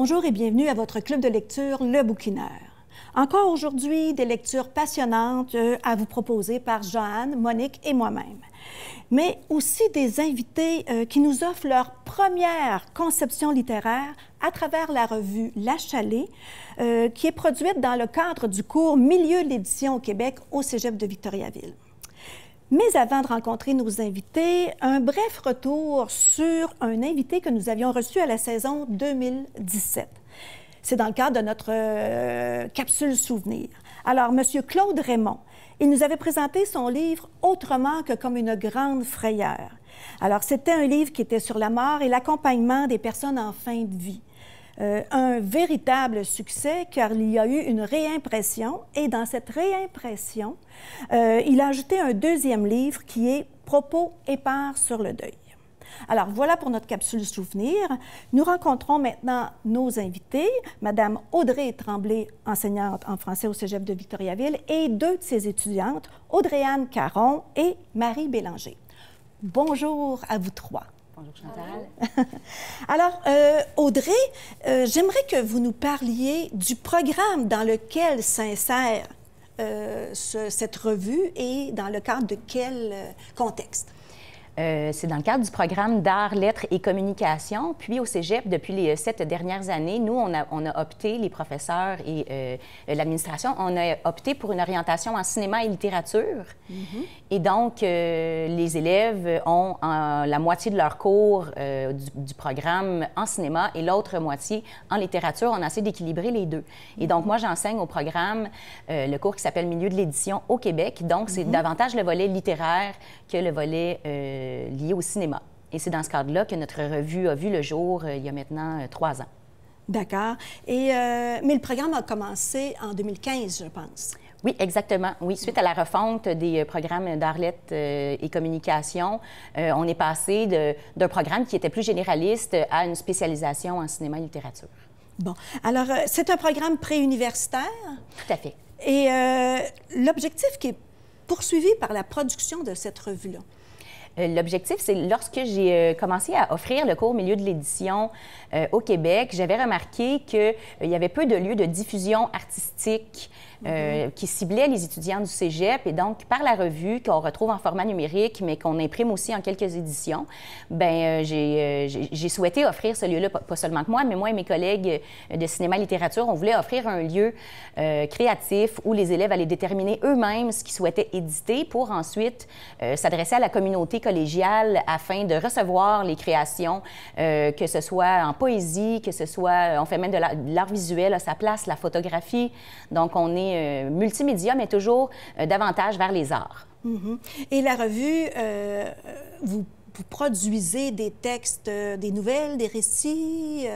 Bonjour et bienvenue à votre club de lecture Le Bouquineur. Encore aujourd'hui, des lectures passionnantes à vous proposer par Joanne, Monique et moi-même. Mais aussi des invités qui nous offrent leur première conception littéraire à travers la revue La Chalée, qui est produite dans le cadre du cours Milieu de l'édition au Québec au Cégep de Victoriaville. Mais avant de rencontrer nos invités, un bref retour sur un invité que nous avions reçu à la saison 2017. C'est dans le cadre de notre capsule souvenir. Alors, M. Claude Raymond, il nous avait présenté son livre « Autrement que comme une grande frayeur ». Alors, c'était un livre qui était sur la mort et l'accompagnement des personnes en fin de vie. Un véritable succès car il y a eu une réimpression et dans cette réimpression, il a ajouté un deuxième livre qui est « Propos épars sur le deuil ». Alors, voilà pour notre capsule souvenir. Nous rencontrons maintenant nos invités, Madame Audrey Tremblay, enseignante en français au Cégep de Victoriaville, et deux de ses étudiantes, Audrey-Anne Caron et Marie Bélanger. Bonjour à vous trois. Bonjour Chantal. Alors, Audrey, j'aimerais que vous nous parliez du programme dans lequel s'insère cette revue et dans le cadre de quel contexte? C'est dans le cadre du programme d'art, lettres et communication. Puis au Cégep, depuis les 7 dernières années, nous, on a opté, les professeurs et l'administration, on a opté pour une orientation en cinéma et littérature. Et donc, les élèves ont la moitié de leur cours du programme en cinéma et l'autre moitié en littérature. On a essayé d'équilibrer les deux. Et donc, moi, j'enseigne au programme le cours qui s'appelle Milieu de l'édition au Québec. Donc, c'est davantage le volet littéraire que le volet lié au cinéma. Et c'est dans ce cadre-là que notre revue a vu le jour il y a maintenant 3 ans. D'accord. Mais le programme a commencé en 2015, je pense. Oui, exactement. Oui, suite à la refonte des programmes d'art, lettres et communication, on est passé d'un programme qui était plus généraliste à une spécialisation en cinéma et littérature. Bon. Alors, c'est un programme préuniversitaire? Tout à fait. Et l'objectif qui est poursuivi par la production de cette revue-là? L'objectif, c'est lorsque j'ai commencé à offrir le cours Milieu de l'édition au Québec, j'avais remarqué qu'il y avait peu de lieux de diffusion artistique qui ciblaient les étudiants du Cégep. Et donc, par la revue, qu'on retrouve en format numérique, mais qu'on imprime aussi en quelques éditions, bien, j'ai souhaité offrir ce lieu-là, pas seulement que moi, mais moi et mes collègues de cinéma et littérature, on voulait offrir un lieu créatif où les élèves allaient déterminer eux-mêmes ce qu'ils souhaitaient éditer pour ensuite s'adresser à la communauté collégiale afin de recevoir les créations, que ce soit en poésie, que ce soit, on fait même de l'art visuel à sa place, la photographie. Donc, on est multimédia, mais toujours davantage vers les arts. Et la revue, vous produisez des textes, des nouvelles, des récits?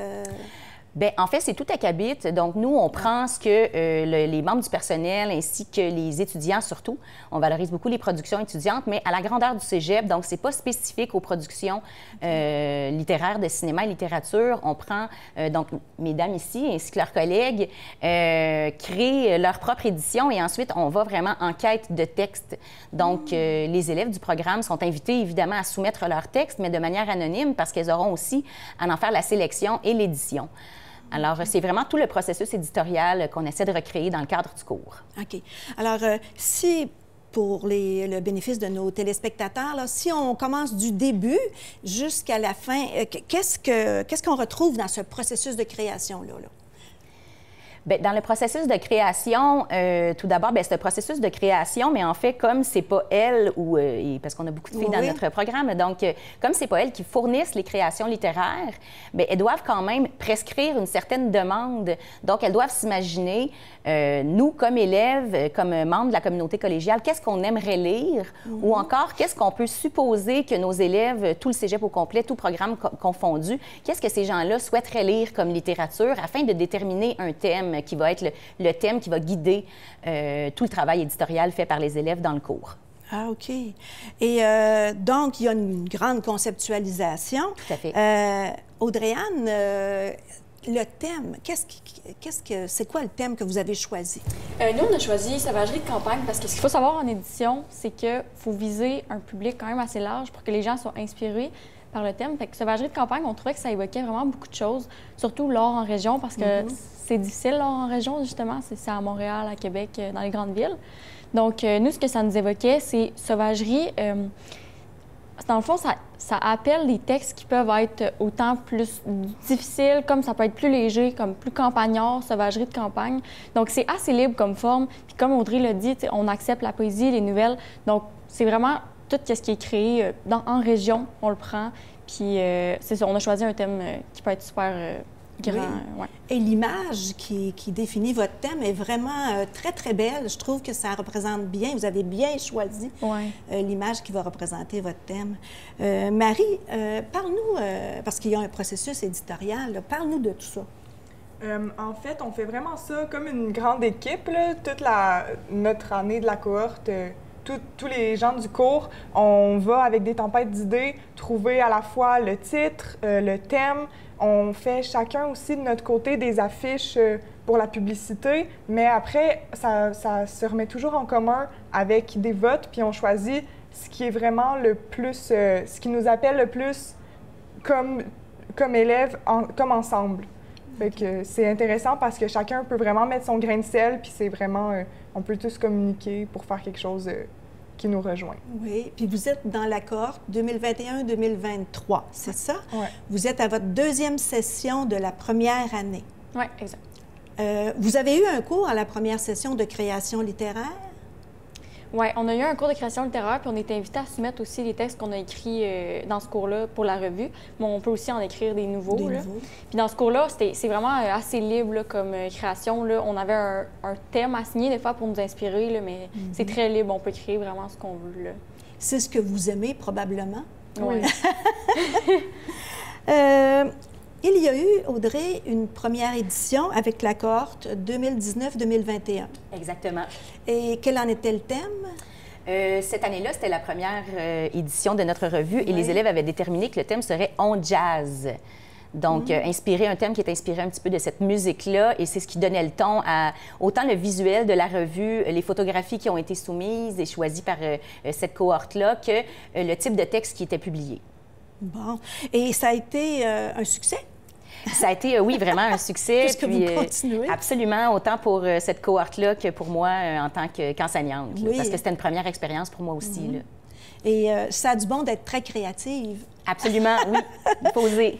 Bien, en fait, c'est tout acabit. Donc, nous, on prend ce que les membres du personnel ainsi que les étudiants, surtout, on valorise beaucoup les productions étudiantes, mais à la grandeur du Cégep, donc c'est pas spécifique aux productions littéraires de cinéma et littérature. On prend, donc, mesdames ici, ainsi que leurs collègues, créent leur propre édition et ensuite, on va vraiment en quête de textes. Donc, les élèves du programme sont invités, évidemment, à soumettre leurs textes, mais de manière anonyme parce qu'elles auront aussi à en faire la sélection et l'édition. Alors, c'est vraiment tout le processus éditorial qu'on essaie de recréer dans le cadre du cours. OK. Alors, si, pour le bénéfice de nos téléspectateurs, là, si on commence du début jusqu'à la fin, qu'est-ce qu'on retrouve dans ce processus de création-là? Bien, dans le processus de création, tout d'abord, c'est un processus de création, mais en fait, comme c'est pas elles, parce qu'on a beaucoup de filles dans notre programme, donc comme c'est pas elles qui fournissent les créations littéraires, bien, elles doivent quand même prescrire une certaine demande. Donc, elles doivent s'imaginer, nous, comme élèves, comme membres de la communauté collégiale, qu'est-ce qu'on aimerait lire, ou encore, qu'est-ce qu'on peut supposer que nos élèves, tout le cégep au complet, tout programme confondu, qu'est-ce que ces gens-là souhaiteraient lire comme littérature afin de déterminer un thème qui va être le thème qui va guider tout le travail éditorial fait par les élèves dans le cours. Ah, OK. Et donc, il y a une grande conceptualisation. Tout à fait. Audrey-Anne, le thème, c'est quoi le thème que vous avez choisi? Nous, on a choisi sauvagerie de campagne parce que ce qu'il faut savoir en édition, c'est qu'il faut viser un public quand même assez large pour que les gens soient inspirés par le thème. Fait que sauvagerie de campagne, on trouvait que ça évoquait vraiment beaucoup de choses, surtout l'art en région, parce que c'est difficile, l'art en région, justement. C'est à Montréal, à Québec, dans les grandes villes. Donc, nous, ce que ça nous évoquait, c'est sauvagerie. Dans le fond, ça appelle des textes qui peuvent être autant plus difficiles, comme ça peut être plus léger, comme plus campagnard, sauvagerie de campagne. Donc, c'est assez libre comme forme. Puis comme Audrey l'a dit, on accepte la poésie, les nouvelles. Donc, c'est vraiment tout ce qui est créé en région, on le prend. Puis, c'est ça, on a choisi un thème qui peut être super grand. Oui. Ouais. Et l'image qui définit votre thème est vraiment très, très belle. Je trouve que ça représente bien, vous avez bien choisi l'image qui va représenter votre thème. Marie, parle-nous, parce qu'il y a un processus éditorial, parle-nous de tout ça. En fait, on fait vraiment ça comme une grande équipe, là, toute notre année de la cohorte. Tous les gens du cours, on va avec des tempêtes d'idées trouver à la fois le titre, le thème. On fait chacun aussi de notre côté des affiches pour la publicité, mais après, ça se remet toujours en commun avec des votes, puis on choisit ce qui est vraiment le plus, ce qui nous appelle le plus comme élèves, comme ensemble. Fait que c'est intéressant parce que chacun peut vraiment mettre son grain de sel, puis c'est vraiment, on peut tous communiquer pour faire quelque chose qui nous rejoint. Oui, puis vous êtes dans la cohorte 2021-2023, c'est ça? Oui. Vous êtes à votre deuxième session de la première année. Oui, exact. Vous avez eu un cours à la première session de création littéraire? Oui, on a eu un cours de création littéraire, puis on était invité à soumettre aussi les textes qu'on a écrits dans ce cours-là pour la revue. Mais on peut aussi en écrire des nouveaux. Puis dans ce cours-là, c'est vraiment assez libre là, comme création. Là. On avait un thème assigné des fois pour nous inspirer, là, mais c'est très libre. On peut créer vraiment ce qu'on veut. Là. C'est ce que vous aimez probablement. Oui. Il y a eu, Audrey, une première édition avec la cohorte 2019-2021. Exactement. Et quel en était le thème? Cette année-là, c'était la première édition de notre revue et les élèves avaient déterminé que le thème serait « On jazz ». Donc, inspirer un thème qui est inspiré un petit peu de cette musique-là et c'est ce qui donnait le ton à autant le visuel de la revue, les photographies qui ont été soumises et choisies par cette cohorte-là que le type de texte qui était publié. Bon. Et ça a été un succès? Ça a été, oui, vraiment un succès. Est-ce que vous continuez? Absolument, autant pour cette cohorte-là que pour moi en tant qu'enseignante. Oui. Parce que c'était une première expérience pour moi aussi. Là. Et ça a du bon d'être très créative. Absolument, oui. Il faut oser.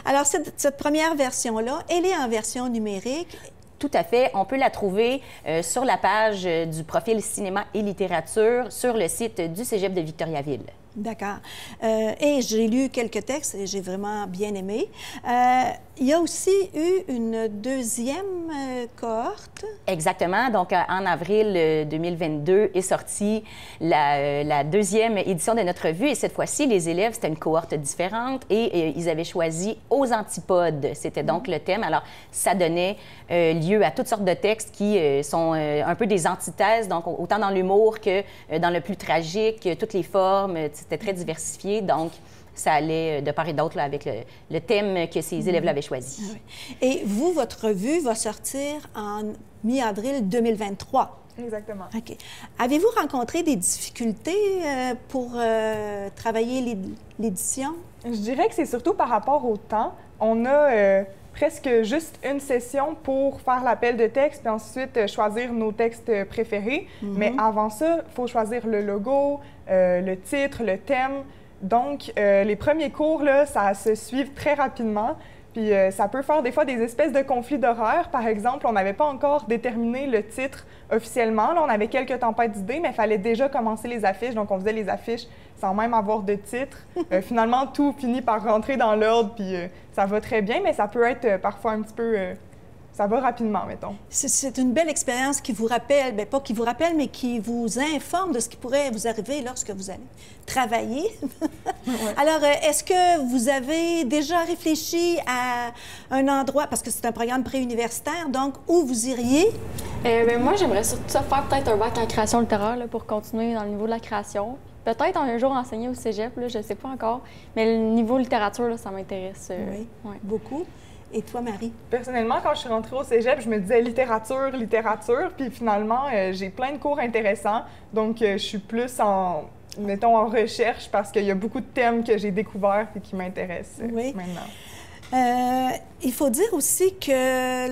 Alors, cette première version-là, elle est en version numérique. Tout à fait. On peut la trouver sur la page du profil cinéma et littérature sur le site du Cégep de Victoriaville. D'accord. Et j'ai lu quelques textes et j'ai vraiment bien aimé. Il y a aussi eu une deuxième cohorte. Exactement. Donc, en avril 2022 est sortie la deuxième édition de notre revue. Et cette fois-ci, les élèves, c'était une cohorte différente et ils avaient choisi « Aux antipodes ». C'était donc le thème. Alors, ça donnait lieu à toutes sortes de textes qui sont un peu des antithèses, donc autant dans l'humour que dans le plus tragique, toutes les formes. C'était très diversifié. Donc, ça allait de part et d'autre avec le thème que ces élèves-là avaient choisi. Ah oui. Et vous, votre revue va sortir en mi-avril 2023. Exactement. OK. Avez-vous rencontré des difficultés pour travailler l'édition? Je dirais que c'est surtout par rapport au temps. On a presque juste une session pour faire l'appel de texte, puis ensuite choisir nos textes préférés. Mais avant ça, il faut choisir le logo, le titre, le thème. Donc, les premiers cours, là, ça se suit très rapidement. Puis ça peut faire des fois des espèces de conflits d'horaires. Par exemple, on n'avait pas encore déterminé le titre officiellement. Là, on avait quelques tempêtes d'idées, mais il fallait déjà commencer les affiches. Donc, on faisait les affiches sans même avoir de titre. Finalement, tout finit par rentrer dans l'ordre, puis ça va très bien, mais ça peut être parfois un petit peu... ça va rapidement, mettons. C'est une belle expérience qui vous rappelle, bien pas qui vous rappelle, mais qui vous informe de ce qui pourrait vous arriver lorsque vous allez travailler. Ouais. Alors, est-ce que vous avez déjà réfléchi à un endroit, parce que c'est un programme préuniversitaire, donc où vous iriez? Bien, moi, j'aimerais surtout ça faire peut-être un bac en création littéraire là, pour continuer dans le niveau de la création. Peut-être un jour enseigner au cégep, là, je ne sais pas encore, mais le niveau littérature, là, ça m'intéresse. Oui, beaucoup. Et toi, Marie? Personnellement, quand je suis rentrée au cégep, je me disais littérature, puis finalement, j'ai plein de cours intéressants. Donc, je suis plus en mettons, en recherche parce qu'il y a beaucoup de thèmes que j'ai découverts et qui m'intéressent maintenant. Il faut dire aussi que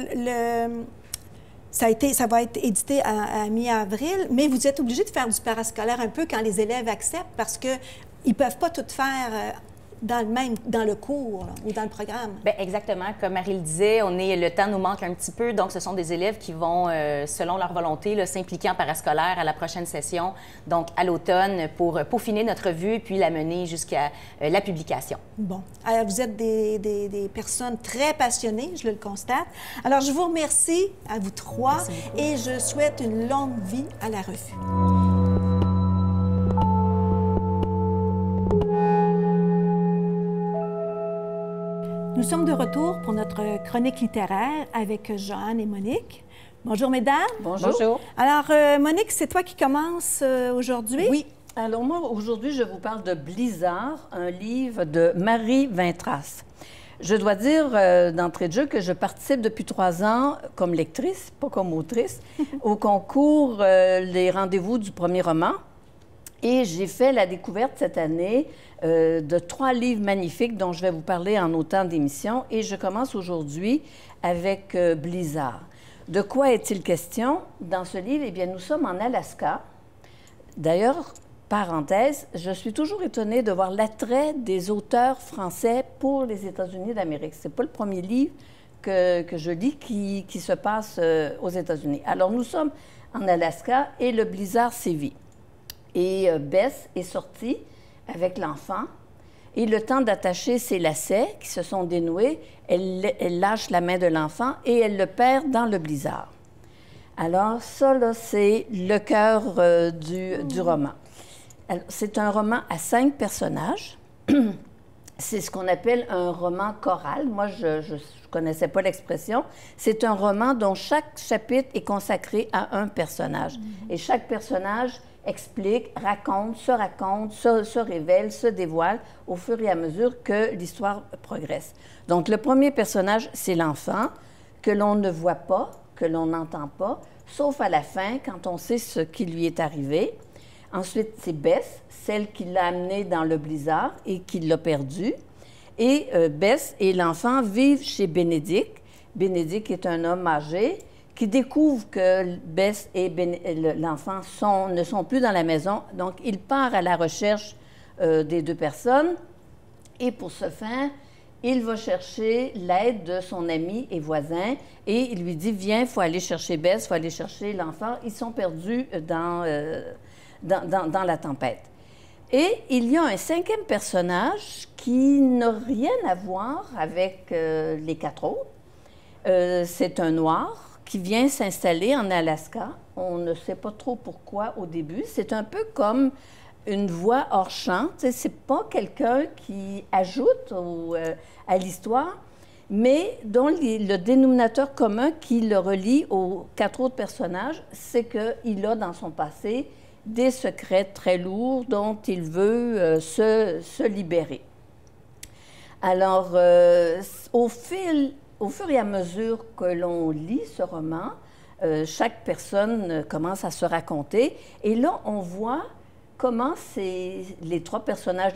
ça va être édité à mi-avril, mais vous êtes obligé de faire du parascolaire un peu quand les élèves acceptent parce qu'ils ne peuvent pas tout faire dans le cours là, ou dans le programme. Bien, exactement. Comme Marie le disait, le temps nous manque un petit peu, donc ce sont des élèves qui vont, selon leur volonté, là, s'impliquer en parascolaire à la prochaine session, donc à l'automne, pour peaufiner notre revue puis la mener jusqu'à la publication. Bon. Alors, vous êtes des personnes très passionnées, je le constate. Alors, je vous remercie à vous trois et je souhaite une longue vie à la revue. Nous sommes de retour pour notre chronique littéraire avec Joanne et Monique. Bonjour, mesdames. Bonjour. Alors, Monique, c'est toi qui commences aujourd'hui? Oui. Alors, moi, aujourd'hui, je vous parle de Blizzard, un livre de Marie Vintras. Je dois dire d'entrée de jeu que je participe depuis 3 ans comme lectrice, pas comme autrice, au concours Les rendez-vous du premier roman. Et j'ai fait la découverte cette année de 3 livres magnifiques dont je vais vous parler en autant d'émissions. Et je commence aujourd'hui avec Blizzard. De quoi est-il question dans ce livre? Eh bien, nous sommes en Alaska. D'ailleurs, parenthèse, je suis toujours étonnée de voir l'attrait des auteurs français pour les États-Unis d'Amérique. Ce n'est pas le premier livre que je lis qui se passe aux États-Unis. Alors, nous sommes en Alaska et le blizzard sévit. Et Bess est sortie avec l'enfant. Et le temps d'attacher ses lacets qui se sont dénoués, elle lâche la main de l'enfant et elle le perd dans le blizzard. Alors ça, là, c'est le cœur du roman. C'est un roman à 5 personnages. C'est ce qu'on appelle un roman choral. Moi, je ne connaissais pas l'expression. C'est un roman dont chaque chapitre est consacré à un personnage. Et chaque personnage explique, raconte, se révèle, se dévoile au fur et à mesure que l'histoire progresse. Donc, le premier personnage, c'est l'enfant, que l'on ne voit pas, que l'on n'entend pas, sauf à la fin, quand on sait ce qui lui est arrivé. Ensuite, c'est Bess, celle qui l'a amené dans le blizzard et qui l'a perdu. Et Bess et l'enfant vivent chez Bénédicte. Bénédicte est un homme âgé qui découvre que Bess et l'enfant ne sont plus dans la maison. Donc, il part à la recherche des 2 personnes. Et pour ce faire, il va chercher l'aide de son ami et voisin. Et il lui dit, viens, il faut aller chercher Bess, il faut aller chercher l'enfant. Ils sont perdus dans la tempête. Et il y a un 5e personnage qui n'a rien à voir avec les 4 autres. C'est un noir qui vient s'installer en Alaska. On ne sait pas trop pourquoi au début. C'est un peu comme une voix hors champ. C'est pas quelqu'un qui ajoute à l'histoire, mais dont le dénominateur commun qui le relie aux 4 autres personnages, c'est qu'il a dans son passé des secrets très lourds dont il veut se libérer. Alors, au fur et à mesure que l'on lit ce roman, chaque personne commence à se raconter. Et là, on voit comment les 3 personnages,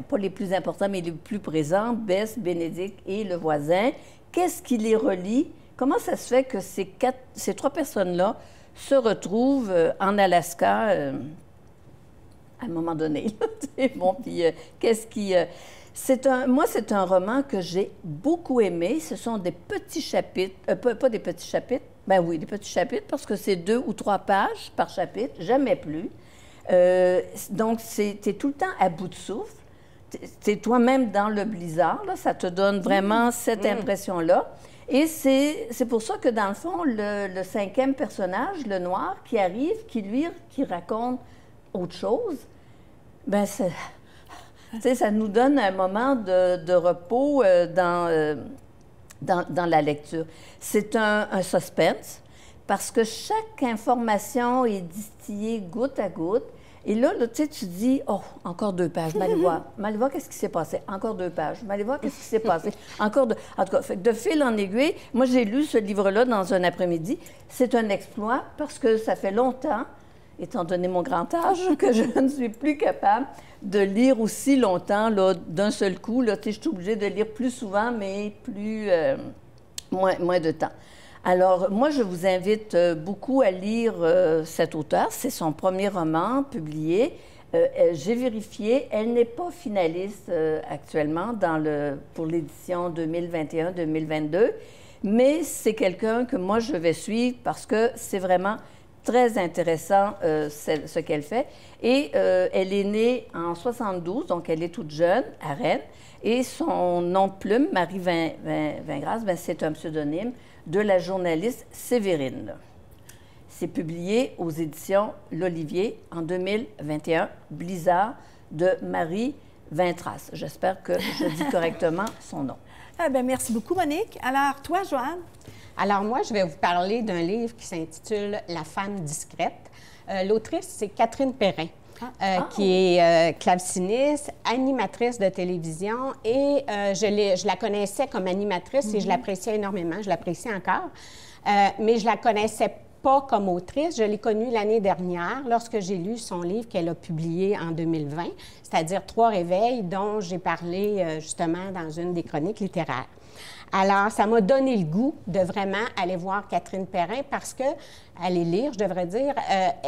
pas les plus importants, mais les plus présents, Bess, Bénédicte et le voisin, qu'est-ce qui les relie? Comment ça se fait que ces 3 personnes-là se retrouvent en Alaska à un moment donné? Bon, puis qu'est-ce qui... Moi, c'est un roman que j'ai beaucoup aimé. Ce sont des petits chapitres, pas des petits chapitres, ben oui, des petits chapitres, parce que c'est 2 ou 3 pages par chapitre, jamais plus. Donc, t'es tout le temps à bout de souffle. T'es toi-même dans le blizzard, là, ça te donne vraiment cette impression-là. Et c'est pour ça que, dans le fond, le 5e personnage, le noir, qui arrive, qui raconte autre chose, ben ça nous donne un moment de repos dans la lecture. C'est un suspense parce que chaque information est distillée goutte à goutte. Et là, tu dis, oh, encore 2 pages, m'allez voir, qu'est-ce qui s'est passé? Encore 2 pages, m'allez voir, qu'est-ce qui s'est passé? Encore 2. En tout cas, de fil en aiguille, moi, j'ai lu ce livre-là dans un après-midi. C'est un exploit parce que ça fait longtemps étant donné mon grand âge, que je ne suis plus capable de lire aussi longtemps, d'un seul coup. Là, je suis obligée de lire plus souvent, mais moins de temps. Alors, moi, je vous invite beaucoup à lire cet auteur. C'est son premier roman publié. J'ai vérifié, elle n'est pas finaliste actuellement pour l'édition 2021-2022, mais c'est quelqu'un que moi, je vais suivre parce que c'est vraiment très intéressant ce qu'elle fait. Et elle est née en 72, donc elle est toute jeune, à Rennes, et son nom de plume, Marie Vingras, c'est un pseudonyme de la journaliste Sévérine. C'est publié aux éditions L'Olivier en 2021, Blizzard de Marie Vintras. J'espère que je dis correctement son nom. Ah bien, merci beaucoup, Monique. Alors, toi, Joanne? Alors, moi, je vais vous parler d'un livre qui s'intitule La femme discrète. L'autrice, c'est Catherine Perrin. Qui est claveciniste, animatrice de télévision et je la connaissais comme animatrice et je l'appréciais énormément, je l'apprécie encore, mais je la connaissais pas comme autrice. Je l'ai connue l'année dernière lorsque j'ai lu son livre qu'elle a publié en 2020, c'est-à-dire 3 réveils dont j'ai parlé justement dans une des chroniques littéraires. Alors, ça m'a donné le goût de vraiment aller voir Catherine Perrin parce que, aller lire, je devrais dire,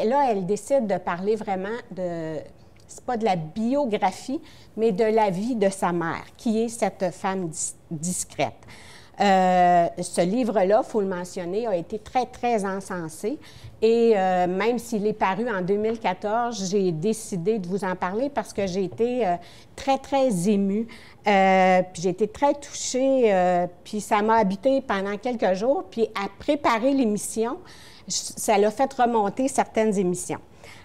là, elle décide de parler vraiment c'est pas de la biographie, mais de la vie de sa mère, qui est cette femme discrète. Ce livre-là, il faut le mentionner, a été très, très encensé. Et même s'il est paru en 2014, j'ai décidé de vous en parler parce que j'ai été très, très émue. Puis j'ai été très touchée. Puis ça m'a habité pendant quelques jours. Puis à préparer l'émission, ça l'a fait remonter certaines émissions.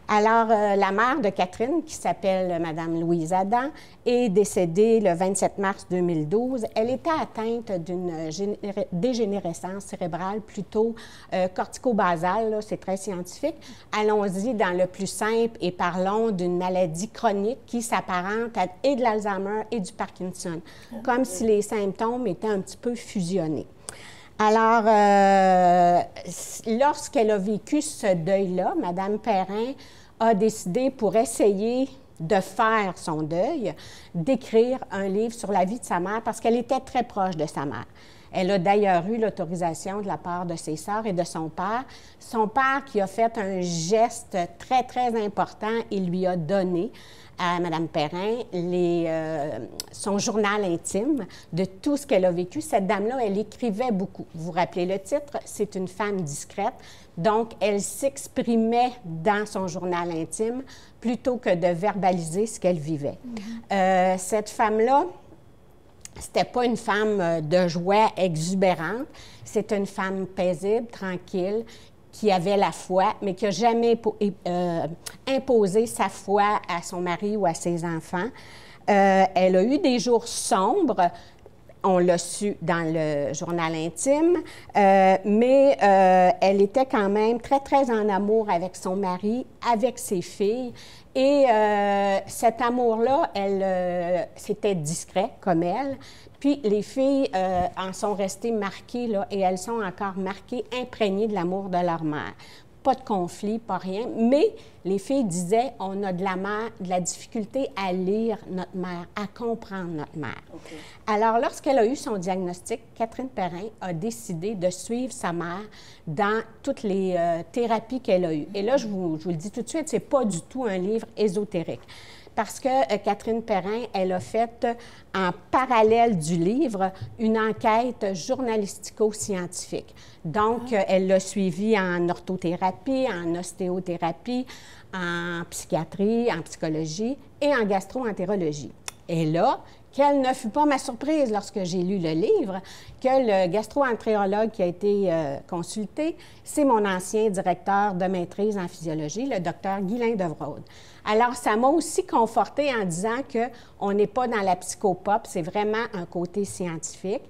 Alors, la mère de Catherine, qui s'appelle Mme Louise Adam, est décédée le 27 mars 2012. Elle était atteinte d'une dégénérescence cérébrale plutôt cortico-basale, c'est très scientifique. Allons-y dans le plus simple et parlons d'une maladie chronique qui s'apparente à et de l'Alzheimer et du Parkinson, comme si les symptômes étaient un petit peu fusionnés. Alors, lorsqu'elle a vécu ce deuil-là, Mme Perrin a décidé, pour essayer de faire son deuil, d'écrire un livre sur la vie de sa mère parce qu'elle était très proche de sa mère. Elle a d'ailleurs eu l'autorisation de la part de ses sœurs et de son père. Son père qui a fait un geste très, très important, il lui a donné à Mme Perrin son journal intime de tout ce qu'elle a vécu. Cette dame-là, elle écrivait beaucoup. Vous vous rappelez le titre? C'est une femme discrète. Donc, elle s'exprimait dans son journal intime plutôt que de verbaliser ce qu'elle vivait. Cette femme-là, c'était pas une femme de joie exubérante. C'est une femme paisible, tranquille, qui avait la foi, mais qui n'a jamais imposé sa foi à son mari ou à ses enfants. Elle a eu des jours sombres, on l'a su dans le journal intime, mais elle était quand même très, très en amour avec son mari, avec ses filles. Et cet amour-là, c'était discret comme elle. Puis les filles en sont restées marquées, là, et elles sont encore marquées, imprégnées de l'amour de leur mère. Pas de conflit, pas rien, mais les filles disaient, on a de la difficulté à lire notre mère, à comprendre notre mère. Okay. Alors, lorsqu'elle a eu son diagnostic, Catherine Perrin a décidé de suivre sa mère dans toutes les thérapies qu'elle a eues. Et là, je vous le dis tout de suite, c'est pas du tout un livre ésotérique. Parce que Catherine Perrin, elle a fait, en parallèle du livre, une enquête journalistico-scientifique. Donc, elle l'a suivi en orthothérapie, en ostéothérapie, en psychiatrie, en psychologie et en gastro-entérologie. Et là, quelle ne fut pas ma surprise lorsque j'ai lu le livre, que le gastro-entérologue qui a été consulté, c'est mon ancien directeur de maîtrise en physiologie, le docteur Guylain Devrode. Alors, ça m'a aussi confortée en disant qu'on n'est pas dans la psychopop, c'est vraiment un côté scientifique.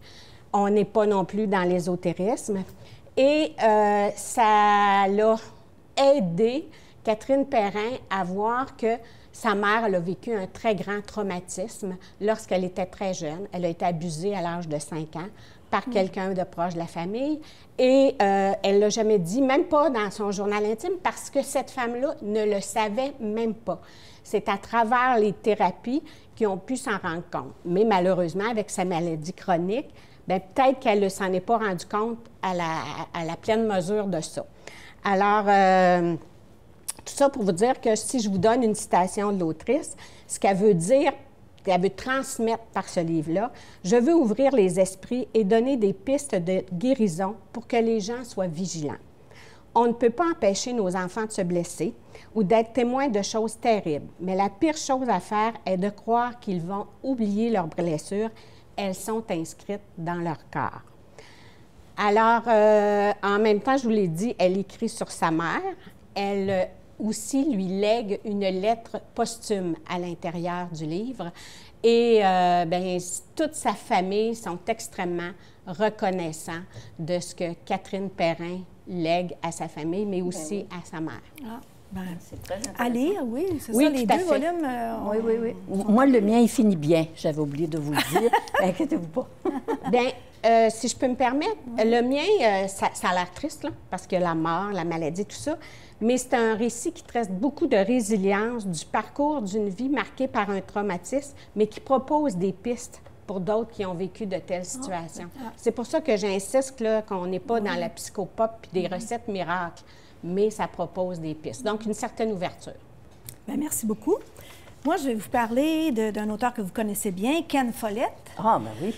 On n'est pas non plus dans l'ésotérisme. Et ça l'a aidé, Catherine Perrin, à voir que sa mère, elle a vécu un très grand traumatisme lorsqu'elle était très jeune. Elle a été abusée à l'âge de 5 ans par quelqu'un de proche de la famille. Et elle ne l'a jamais dit, même pas dans son journal intime, parce que cette femme-là ne le savait même pas. C'est à travers les thérapies qu'ils ont pu s'en rendre compte. Mais malheureusement, avec sa maladie chronique, bien, peut-être qu'elle ne s'en est pas rendue compte à la pleine mesure de ça. Alors, tout ça pour vous dire que si je vous donne une citation de l'autrice, ce qu'elle veut dire, qu'elle veut transmettre par ce livre-là, je veux ouvrir les esprits et donner des pistes de guérison pour que les gens soient vigilants. On ne peut pas empêcher nos enfants de se blesser ou d'être témoins de choses terribles, mais la pire chose à faire est de croire qu'ils vont oublier leurs blessures. Elles sont inscrites dans leur corps. Alors, en même temps, je vous l'ai dit, elle écrit sur sa mère. Elle aussi lui lègue une lettre posthume à l'intérieur du livre. Et bien, toute sa famille sont extrêmement reconnaissants de ce que Catherine Perrin lègue à sa famille, mais aussi à sa mère. Ah, ben, C'est très intéressant. à lire, oui, c'est Oui, ça, les tout à deux fait. volumes. Oui, oui, oui. Moi, le mien, il finit bien. J'avais oublié de vous le dire. Inquiétez-vous pas. Bien, si je peux me permettre, le mien, ça a l'air triste, là, parce que la mort, la maladie, tout ça, mais c'est un récit qui traite beaucoup de résilience, du parcours d'une vie marquée par un traumatisme, mais qui propose des pistes pour d'autres qui ont vécu de telles situations. C'est pour ça que j'insiste là, qu'on n'est pas dans la psychopop puis des recettes miracles, mais ça propose des pistes. Donc, une certaine ouverture. Bien, merci beaucoup. Moi, je vais vous parler d'un auteur que vous connaissez bien, Ken Follett. Ah, ben oui.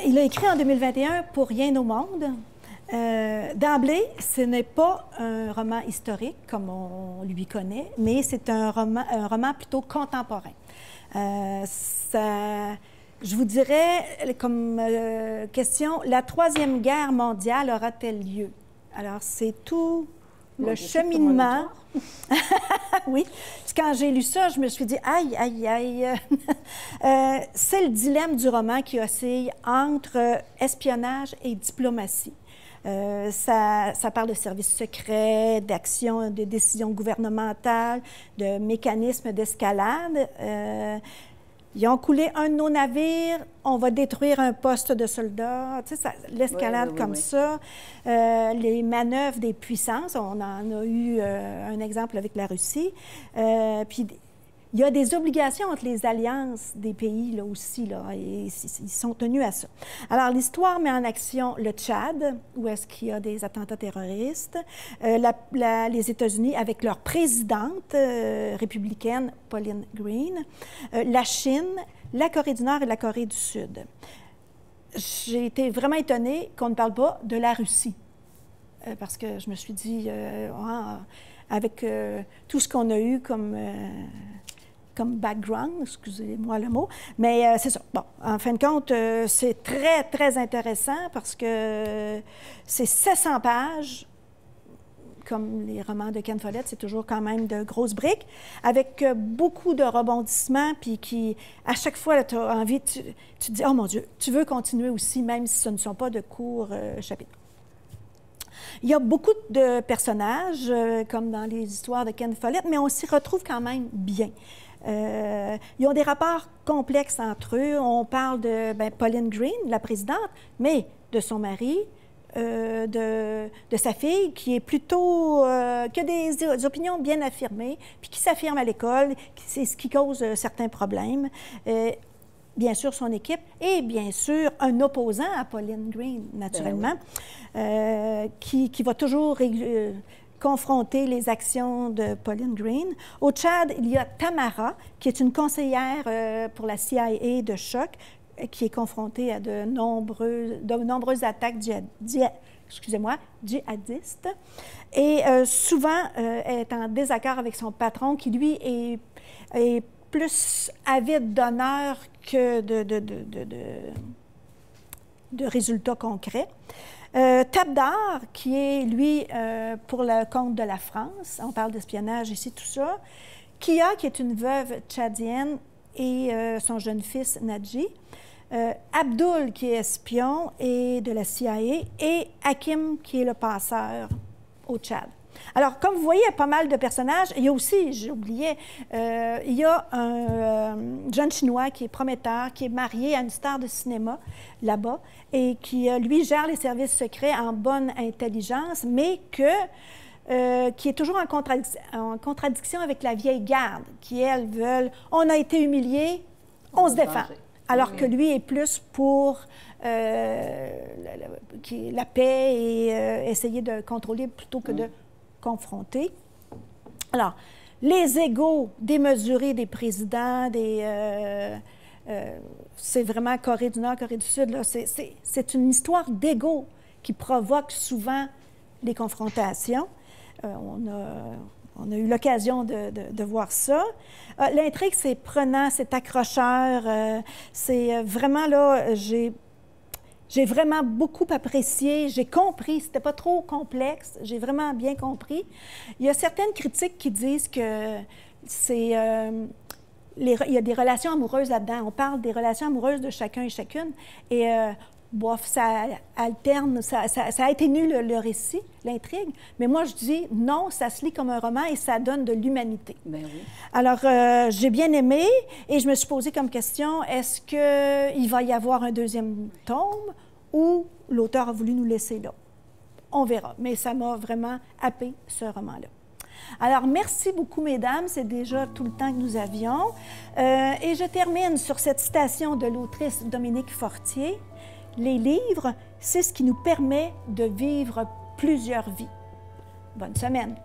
Il a écrit en 2021 « Pour rien au monde ». D'emblée, ce n'est pas un roman historique comme on lui connaît, mais c'est un roman plutôt contemporain. Je vous dirais comme question, la Troisième Guerre mondiale aura-t-elle lieu? Alors, c'est tout le cheminement. Oui. Quand j'ai lu ça, je me suis dit, aïe, aïe, aïe. C'est le dilemme du roman qui oscille entre espionnage et diplomatie. Ça parle de services secrets, d'actions, de décisions gouvernementales, de mécanismes d'escalade. Ils ont coulé un de nos navires, on va détruire un poste de soldats. Tu sais, l'escalade comme ça. Les manœuvres des puissances, on en a eu un exemple avec la Russie. Puis il y a des obligations entre les alliances des pays là aussi, là, et ils sont tenus à ça. Alors, l'histoire met en action le Tchad, où est-ce qu'il y a des attentats terroristes, les États-Unis avec leur présidente républicaine, Pauline Green, la Chine, la Corée du Nord et la Corée du Sud. J'ai été vraiment étonnée qu'on ne parle pas de la Russie, parce que je me suis dit, avec tout ce qu'on a eu comme background, excusez-moi le mot, mais c'est ça. Bon, en fin de compte, c'est très, très intéressant parce que c'est 700 pages, comme les romans de Ken Follett, c'est toujours quand même de grosses briques, avec beaucoup de rebondissements, puis qui, à chaque fois, tu as envie, tu te dis, oh mon Dieu, tu veux continuer aussi, même si ce ne sont pas de courts chapitres. Il y a beaucoup de personnages, comme dans les histoires de Ken Follett, mais on s'y retrouve quand même bien. Ils ont des rapports complexes entre eux. On parle de Pauline Green, la présidente, mais de son mari, de sa fille, qui est plutôt... qui a des opinions bien affirmées, puis qui s'affirme à l'école, c'est ce qui cause certains problèmes. Bien sûr, son équipe, et bien sûr, un opposant à Pauline Green, naturellement, qui va toujours confronter les actions de Pauline Green. Au Tchad, il y a Tamara, qui est une conseillère pour la CIA de choc, qui est confrontée à de nombreuses attaques djihadistes. Et souvent, elle est en désaccord avec son patron, qui, lui, est plus avide d'honneur que de résultats concrets. Tabdar, qui est, lui, pour le compte de la France, on parle d'espionnage ici, tout ça. Kia, qui est une veuve tchadienne, et son jeune fils, Nadji. Abdul, qui est espion et de la CIA, et Hakim, qui est le passeur au Tchad. Alors, comme vous voyez, il y a pas mal de personnages. Il y a aussi, j'oubliais, il y a un jeune Chinois qui est prometteur, qui est marié à une star de cinéma là-bas et qui, lui, gère les services secrets en bonne intelligence, mais qui est toujours en contradiction avec la vieille garde, qui, elles, veulent « on a été humiliés, on se défend ». Alors que lui est plus pour la paix et essayer de contrôler plutôt que de confronter. Alors, les égos démesurés des présidents, c'est vraiment Corée du Nord, Corée du Sud, c'est une histoire d'égos qui provoque souvent les confrontations. On a eu l'occasion de voir ça. L'intrigue, c'est prenant, c'est accrocheur. C'est vraiment là, j'ai vraiment beaucoup apprécié. J'ai compris, c'était pas trop complexe. J'ai vraiment bien compris. Il y a certaines critiques qui disent que il y a des relations amoureuses là-dedans. On parle des relations amoureuses de chacun et chacune. Et bof, ça alterne, ça atténue le récit, l'intrigue. Mais moi, je dis non, ça se lit comme un roman et ça donne de l'humanité. Bien oui. Alors, j'ai bien aimé et je me suis posé comme question, est-ce qu'il va y avoir un deuxième tome ou l'auteur a voulu nous laisser là? On verra. Mais ça m'a vraiment happé, ce roman-là. Alors, merci beaucoup, mesdames. C'est déjà tout le temps que nous avions. Et je termine sur cette citation de l'autrice Dominique Fortier. Les livres, c'est ce qui nous permet de vivre plusieurs vies. Bonne semaine.